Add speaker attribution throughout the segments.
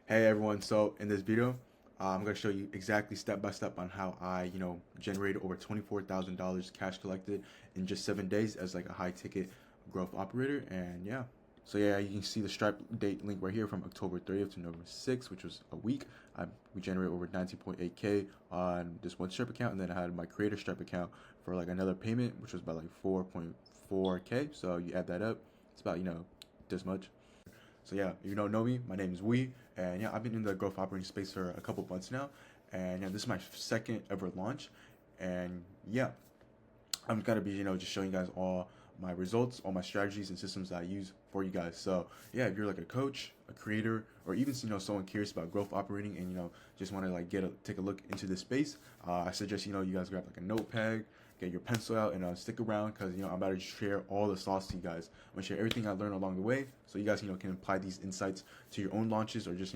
Speaker 1: Hey everyone, so in this video, I'm going to show you exactly step by step on how I, generated over $24,000 cash collected in just 7 days as like a high ticket growth operator. And yeah, so yeah, you can see the Stripe date link right here from October 30th to November 6th, which was a week. We generated over 19.8K on this one Stripe account, and then I had my creator Stripe account for like another payment, which was about like 4.4K. So you add that up, it's about, this much. So yeah, if you don't know me, my name is Wee, and yeah, I've been in the growth operating space for a couple months now, and yeah, this is my second ever launch, and yeah, I'm gonna be just showing you guys all my results, all my strategies and systems that I use for you guys. So yeah, if you're like a coach, a creator, or even someone curious about growth operating and just want to like take a look into this space, I suggest you guys grab like a notepad, get your pencil out, and stick around because I'm about to share all the sauce to you guys. I'm gonna share everything I learned along the way, so you guys can apply these insights to your own launches or just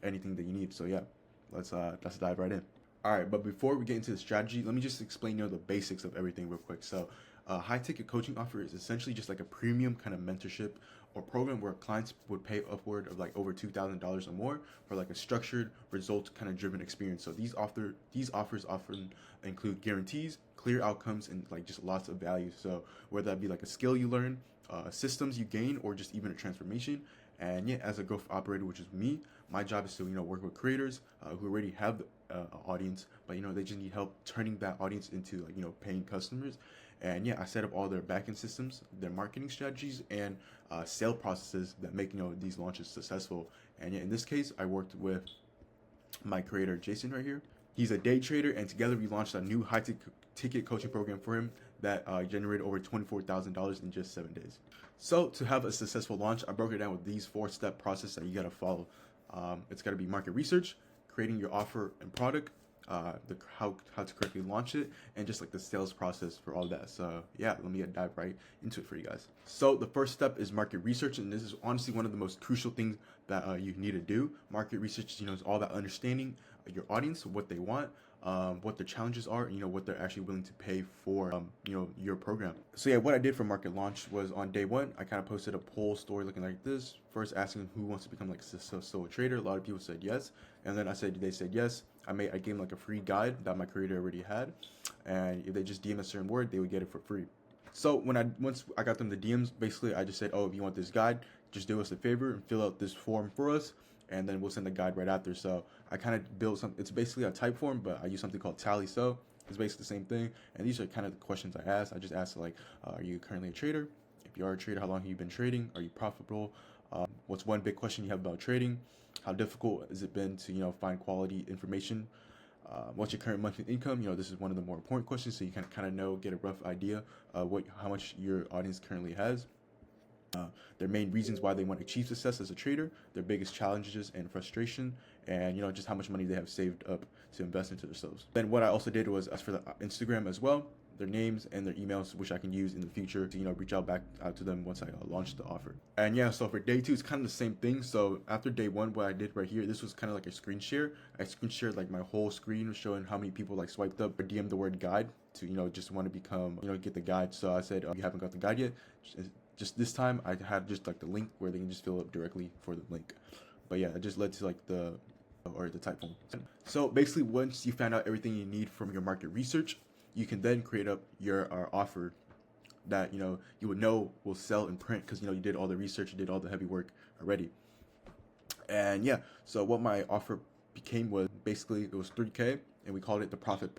Speaker 1: anything that you need. So yeah, let's dive right in. All right, but before we get into the strategy, let me just explain the basics of everything real quick. So, high ticket coaching offer is essentially just like a premium kind of mentorship or program where clients would pay upward of like over $2,000 or more for like a structured, result kind of driven experience. So these offers often include guarantees, clear outcomes, and like just lots of value. So whether that be like a skill you learn, systems you gain, or just even a transformation. And yeah, as a growth operator, which is me, my job is to work with creators who already have an audience, but they just need help turning that audience into like paying customers. And yeah, I set up all their backend systems, their marketing strategies, and sale processes that make these launches successful. And yeah, in this case, I worked with my creator Jason right here. He's a day trader, and together we launched a new high ticket coaching program for him that generated over $24,000 in just 7 days. So to have a successful launch, I broke it down with these 4-step process that you gotta follow. It's gotta be market research, creating your offer and product, how to correctly launch it, and just like the sales process for all that. So yeah, let me dive right into it for you guys. So the first step is market research, and this is honestly one of the most crucial things that you need to do. Market research, is all about understanding your audience, what they want, what their challenges are, and what they're actually willing to pay for, your program. So yeah, what I did for market launch was on day one, I kind of posted a poll story looking like this. First, asking who wants to become like a solo trader. A lot of people said yes, and then they said yes. I gave them like a free guide that my creator already had, and if they just DM a certain word, they would get it for free. So once I got them the DMs, basically I just said, oh, if you want this guide, just do us a favor and fill out this form for us, and then we'll send the guide right after. So I kind of built some. It's basically a type form, but I use something called Tally. So it's basically the same thing. And these are kind of the questions I asked. I just asked like, are you currently a trader? If you are a trader, how long have you been trading? Are you profitable? What's one big question you have about trading? How difficult has it been to find quality information? What's your current monthly income? This is one of the more important questions, so you can kind of get a rough idea of how much your audience currently has. Their main reasons why they want to achieve success as a trader, their biggest challenges and frustration, and just how much money they have saved up to invest into themselves. Then what I also did was ask for the Instagram as well, their names and their emails, which I can use in the future to reach back out to them once I launch the offer. And yeah, so for day two, it's kind of the same thing. So after day one, what I did right here, this was kind of like a screen share. I screen shared like my whole screen, showing how many people like swiped up or DM'd the word guide to just want to become get the guide. So I said, you haven't got the guide yet. Just this time, I had just like the link where they can just fill up directly for the link. But yeah, it just led to like the type form. So basically, once you found out everything you need from your market research, you can then create up your offer that you would will sell in print because you did all the research, you did all the heavy work already. And yeah, so what my offer became was basically it was 3K, and we called it the Profit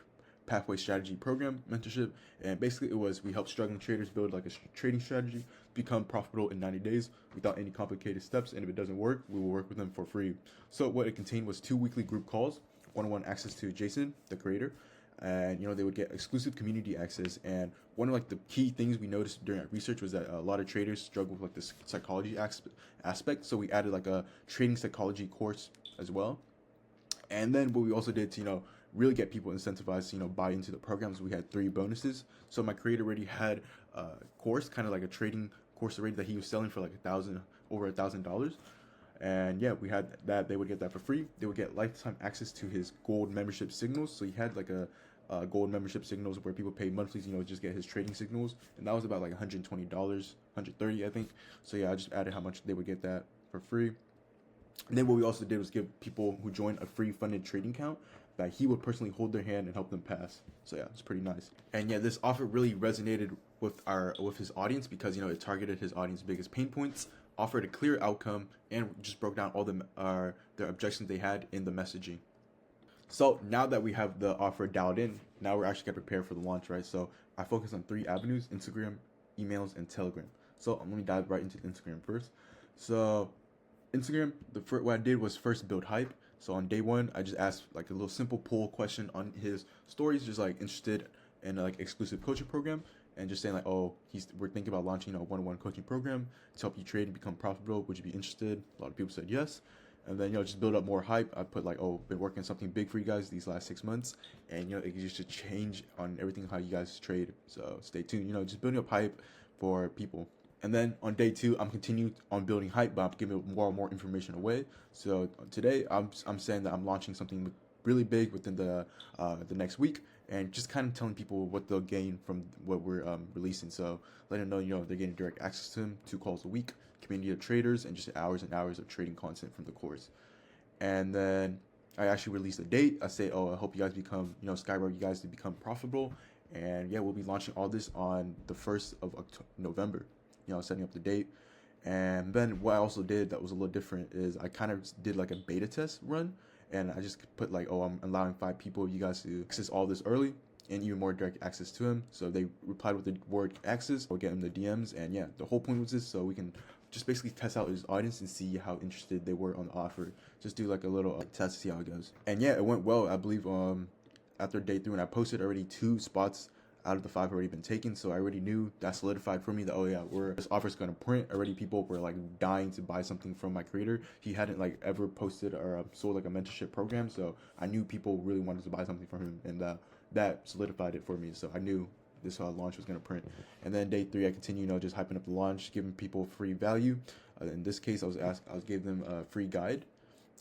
Speaker 1: Pathway Strategy Program Mentorship. And basically it was we help struggling traders build like a trading strategy, become profitable in 90 days without any complicated steps, and if it doesn't work, we will work with them for free. So what it contained was 2 weekly group calls, one-on-one access to Jason, the creator, and they would get exclusive community access. And one of like the key things we noticed during our research was that a lot of traders struggle with like this psychology aspect, so we added like a trading psychology course as well. And then what we also did to really get people incentivized to buy into the programs, we had 3 bonuses. So my creator already had a course, kind of like a trading course already, that he was selling for like over $1,000. And yeah, we had that. They would get that for free. They would get lifetime access to his gold membership signals. So he had like a gold membership signals where people pay monthly, just get his trading signals, and that was about like $120, $130, I think. So yeah, I just added how much they would get that for free. And then what we also did was give people who joined a free funded trading account that he would personally hold their hand and help them pass. So yeah, it's pretty nice. And yeah, this offer really resonated with his audience because it targeted his audience's biggest pain points, offered a clear outcome, and just broke down all their objections they had in the messaging. So now that we have the offer dialed in, now we're actually gonna prepare for the launch, right? So I focus on 3 avenues: Instagram, emails, and Telegram. So let me dive right into Instagram first. So Instagram, what I did was first build hype. So on day one, I just asked like a little simple poll question on his stories, just like interested in like exclusive coaching program, and just saying like, oh, we're thinking about launching a one-on-one coaching program to help you trade and become profitable. Would you be interested? A lot of people said yes. And then just build up more hype. I put like, oh, been working on something big for you guys these last 6 months, and it just should change on everything how you guys trade. So stay tuned. Just building up hype for people. And then on day two, I'm continuing on building hype, but I'm giving more and more information away. So today, I'm saying that I'm launching something really big within the next week, and just kind of telling people what they'll gain from what we're releasing. So letting them know, they're getting direct access to him, 2 calls a week, community of traders, and just hours and hours of trading content from the course. And then I actually released a date. I say, oh, I hope you guys become, skyrocket you guys to become profitable. And yeah, we'll be launching all this on the 1st of November. Setting up the date. And then what I also did that was a little different is I kind of did like a beta test run, and I just put like, oh, I'm allowing 5 people, you guys, to access all this early and even more direct access to him. So they replied with the word access, or get him the DMs. And yeah, the whole point was this, so we can just basically test out his audience and see how interested they were on the offer. Just do like a little test to see how it goes. And yeah, it went well. I believe after day 3, when I posted, already 2 spots out of the 5 already been taken, so I already knew that solidified for me that, oh yeah, this offer's gonna print. Already people were like dying to buy something from my creator. He hadn't like ever posted or sold like a mentorship program, so I knew people really wanted to buy something from him, and that solidified it for me. So I knew this launch was gonna print. And then day 3, I continue, just hyping up the launch, giving people free value. In this case, I was gave them a free guide,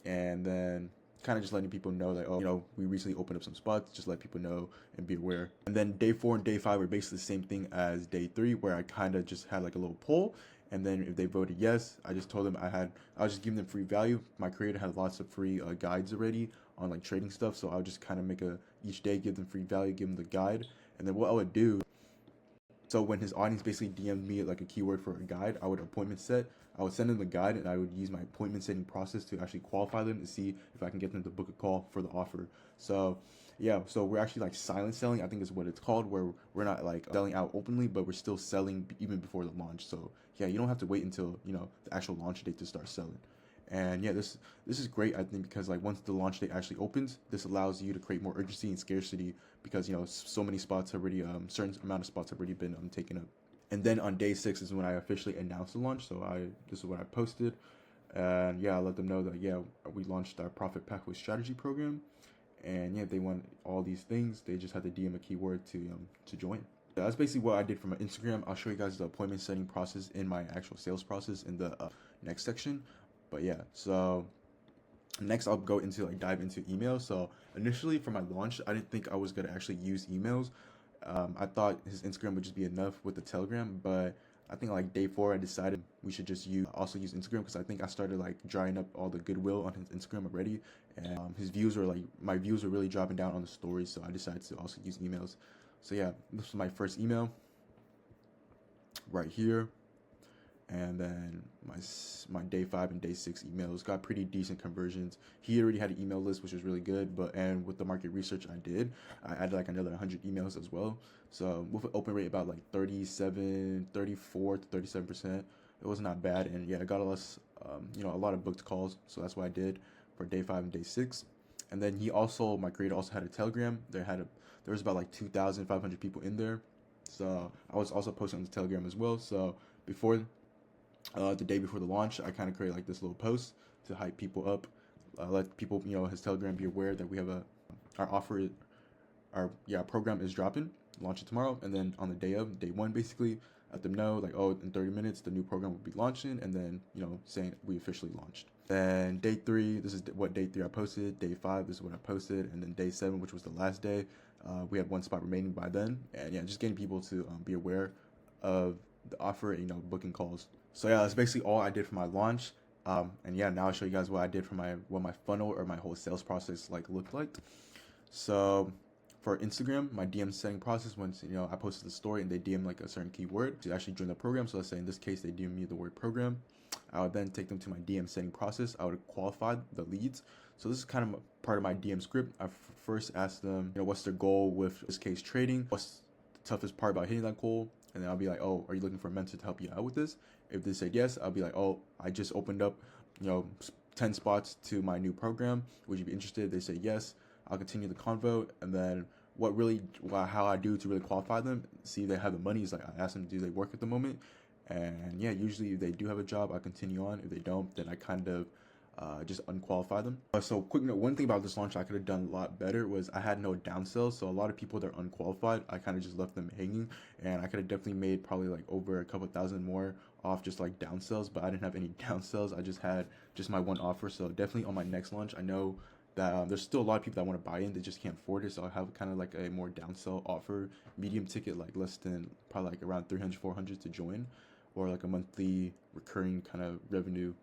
Speaker 1: and then kind of just letting people know that, oh, we recently opened up some spots, just let people know and be aware. And then day 4 and day 5 were basically the same thing as day 3, where I kind of just had like a little poll, and then if they voted yes, I just told them I was just giving them free value. My creator had lots of free guides already on like trading stuff, so I would just kind of make each day give them free value, give them the guide. And then what I would do, so when his audience basically DM'd me like a keyword for a guide, I would appointment set. I would send them the guide, and I would use my appointment setting process to actually qualify them to see if I can get them to book a call for the offer. So yeah, so we're actually like silent selling, I think is what it's called, where we're not like selling out openly, but we're still selling even before the launch. So yeah, you don't have to wait until the actual launch date to start selling. And yeah, this is great, I think, because like once the launch date actually opens, this allows you to create more urgency and scarcity, because so many spots have already certain amount of spots have already been taken up. And then on day 6 is when I officially announced the launch. So this is what I posted, and yeah, I let them know that yeah, we launched our Profit Pathway Strategy program, and yeah, if they want all these things, they just have to DM a keyword to join. That's basically what I did for my Instagram. I'll show you guys the appointment setting process in my actual sales process in the next section. But yeah, so next I'll go into dive into email. So initially for my launch, I didn't think I was gonna actually use emails. I thought his Instagram would just be enough with the Telegram, but I think like day 4, I decided we should just use Instagram, because I think I started like drying up all the goodwill on his Instagram already, and my views were really dropping down on the stories. So I decided to also use emails. So yeah, this was my first email right here. And then my day 5 and day 6 emails got pretty decent conversions. He already had an email list, which was really good, and with the market research I did, I added like another 100 emails as well. So with an open rate about like 34 to 37%, it was not bad. And yeah, I got a lot of booked calls, so that's what I did for day 5 and day 6. And then my creator also had a Telegram. There was about like 2,500 people in there, so I was also posting on the Telegram as well. So before the day before the launch, I kind of created like this little post to hype people up, let people, his Telegram be aware that we have our program is dropping, launch it tomorrow. And then on the day 1, basically let them know like, oh, in 30 minutes the new program will be launching, and then saying we officially launched. Then day 3, this is what day 3 I posted. Day 5, this is what I posted. And then day 7, which was the last day, we had 1 spot remaining by then. And yeah, just getting people to be aware of the offer, booking calls. So yeah, that's basically all I did for my launch. And yeah, now I'll show you guys what I did for what my funnel or my whole sales process like looked like. So for Instagram, my DM setting process, once I posted the story and they DM like a certain keyword to actually join the program. So let's say in this case they DM me the word program. I would then take them to my DM setting process. I would qualify the leads. So this is kind of part of my DM script. I first ask them, what's their goal with this case trading? What's the toughest part about hitting that goal? And then I'll be like, oh, are you looking for a mentor to help you out with this? If they said yes, I'll be like, oh, I just opened up, 10 spots to my new program. Would you be interested? They say yes. I'll continue the convo. And then how I do to really qualify them, see if they have the money, is like I ask them, do they work at the moment? And yeah, usually if they do have a job, I continue on. If they don't, then I kind of just unqualify them. So quick note, one thing about this launch I could have done a lot better was I had no downsells. So a lot of people that are unqualified, I kind of just left them hanging, and I could have definitely made probably like over a couple thousand more off just like downsells, but I didn't have any downsells. I just had just my one offer. So definitely on my next launch, I know that there's still a lot of people that want to buy in, they just can't afford it. So I have kind of like a more downsell offer, medium ticket, like less than probably like around 300, 400 to join, or like a monthly recurring kind of revenue.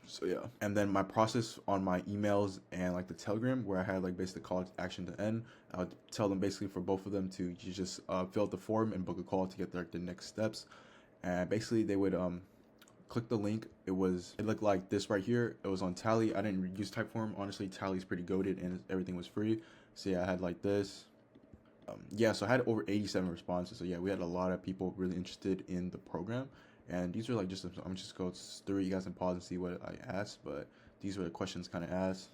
Speaker 1: So yeah, and then my process on my emails and like the Telegram, where I had like basically call to action to end, I would tell them basically for both of them to just fill out the form and book a call to get the next steps. And basically they would click the link. It looked like this right here. It was on Tally. I didn't use Typeform. Honestly, Tally's pretty goated and everything was free. So yeah, I had like this. So I had over 87 responses. So yeah, we had a lot of people really interested in the program. And these are like I'm just go through you guys and pause and see what I asked. But these were the questions kind of asked.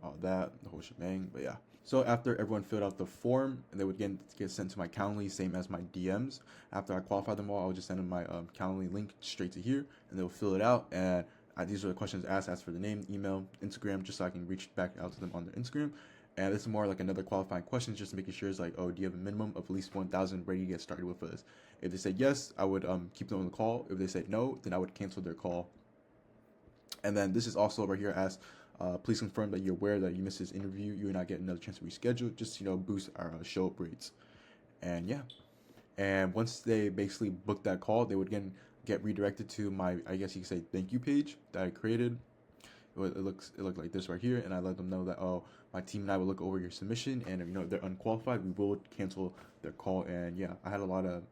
Speaker 1: All that, the whole shebang. But yeah. So after everyone filled out the form, they would get sent to my Calendly, same as my DMs. After I qualified them all, I would just send them my Calendly link straight to here, and they'll fill it out. And these are the questions asked. Ask for the name, email, Instagram, just so I can reach back out to them on their Instagram. And this is more like another qualifying question, just making sure it's like, oh, do you have a minimum of at least 1,000 ready to get started with us? If they said yes, I would keep them on the call. If they said no, then I would cancel their call. And then this is also over here asked, please confirm that you're aware that you missed this interview. You will not get another chance to reschedule. Just boost our show up rates. And yeah, and once they basically booked that call, they would again get redirected to my, I guess you could say, thank you page that I created. It looked like this right here, and I let them know that, oh, my team and I will look over your submission, and if they're unqualified, we will cancel their call. And yeah, I had a lot of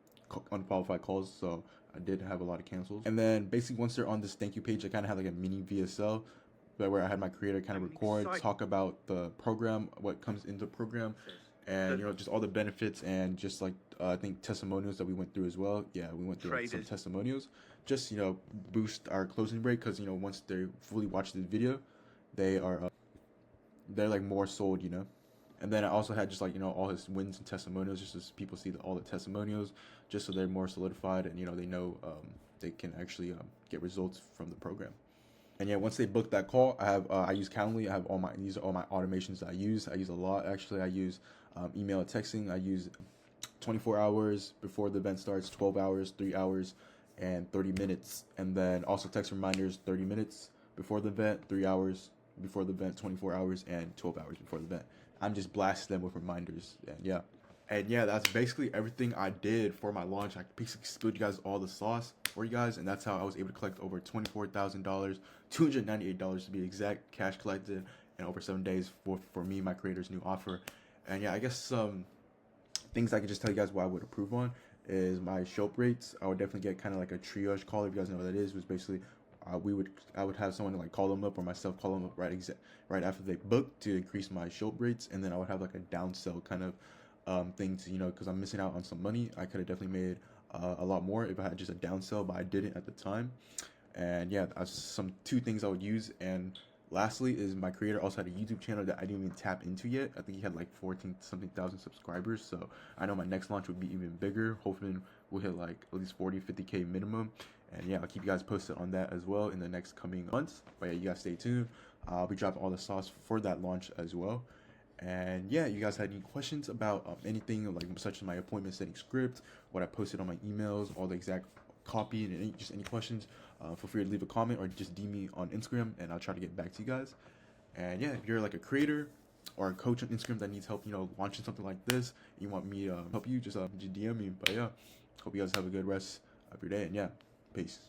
Speaker 1: unqualified calls, so I did have a lot of cancels. And then basically once they're on this thank you page, I kind of had like a mini VSL where I had my creator kind of record, talk about the program, what comes into the program, and just all the benefits, and just like I think testimonials that we went through as well. Yeah, we went through like, some testimonials, just boost our closing rate, because once they fully watch the video, they're like more sold. And then I also had just like all his wins and testimonials, just as people see all the testimonials, just so they're more solidified, and they know they can actually get results from the program. And yeah, once they book that call, I use Calendly. I have these are all my automations that I use. I use a lot actually. I use email and texting. I use 24 hours before the event starts, 12 hours, 3 hours, and 30 minutes. And then also text reminders 30 minutes before the event, 3 hours before the event, 24 hours, and 12 hours before the event. I'm just blasting them with reminders. And yeah, that's basically everything I did for my launch. I basically spilled you guys all the sauce for you guys, and that's how I was able to collect over $24,000, $298 to be exact, cash collected in over 7 days for me, my creator's new offer. And yeah, I guess some things I could just tell you guys what I would approve on is my show up rates. I would definitely get kind of like a triage call, if you guys know what that is. It was basically I would have someone like call them up, or myself call them up right after they book, to increase my show up rates. And then I would have like a downsell kind of thing to because I'm missing out on some money. I could have definitely made a lot more if I had just a downsell, but I didn't at the time. And yeah, that's two things I would use. And lastly is my creator also had a YouTube channel that I didn't even tap into yet. I think he had like 14 something thousand subscribers, so I know my next launch would be even bigger. Hopefully we'll hit like at least 40-50k minimum. And yeah, I'll keep you guys posted on that as well in the next coming months. But yeah, you guys stay tuned. I'll be dropping all the sauce for that launch as well. And yeah, you guys had any questions about anything like such as my appointment setting script, what I posted on my emails, all the exact copy, and any questions, feel free to leave a comment or just DM me on Instagram, and I'll try to get back to you guys. And yeah, if you're like a creator or a coach on Instagram that needs help, launching something like this, you want me to help you, just DM me. But yeah, hope you guys have a good rest of your day, and yeah, peace.